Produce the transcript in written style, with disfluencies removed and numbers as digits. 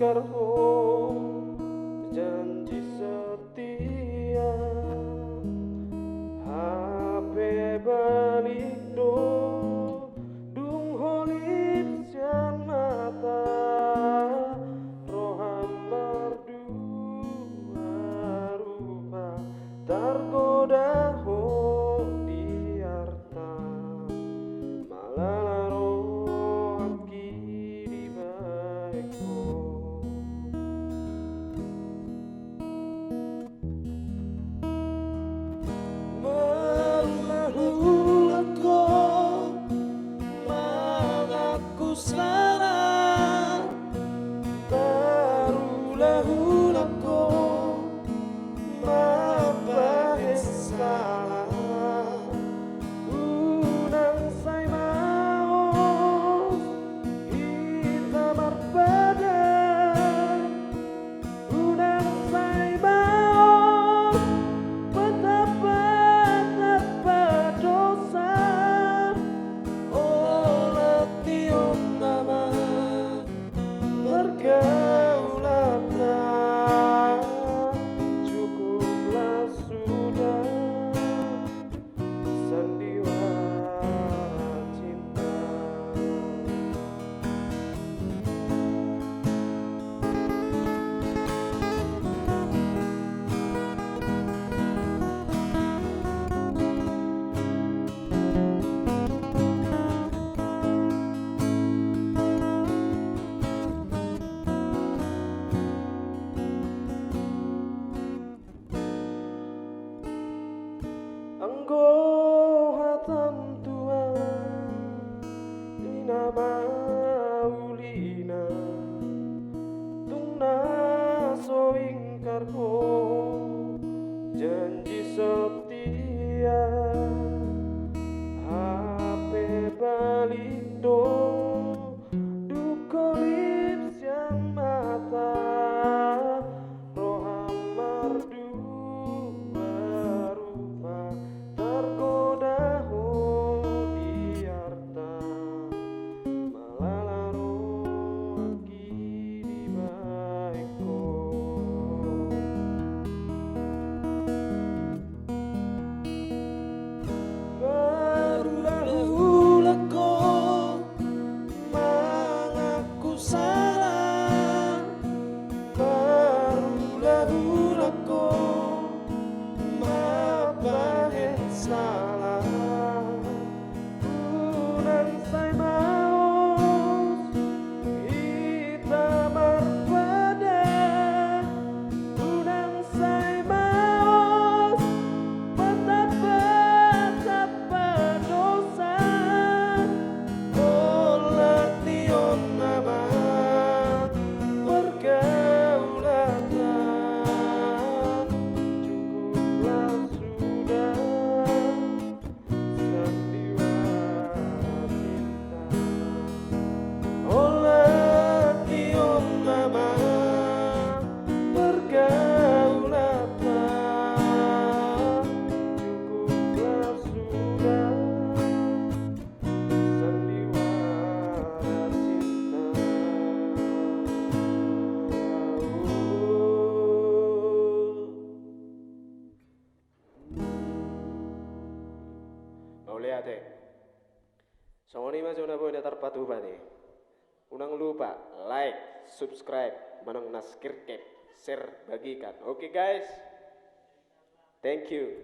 ingkarmu janji setia. HP balik do dung holip sian mata roham berdua rupa tergoda ho diarta malah rohaki di baikku. Cukuplah sudah sandiwara cinta. Anggo hatam Tuhan Lina maulina Tungna so ingkarmu janji setia. HP balik do dukolip siang mata roham merdua rupa tergoda ho diarta malah rohaki di baikku. Barulah kau mengaku salah, barulah kau maafkan salah. Unang say maos kita berbeda, unang say maos betapa dosa. Olah tion nama pergaulan cukuplah sudah sandiwara cinta. Olah tion nama pergaulan cukuplah sudah sandiwara cinta. Lihat songoni mas una boy datar patu bani. Unang lupa like, subscribe, manang naskir share, bagikan. Oke guys, thank you.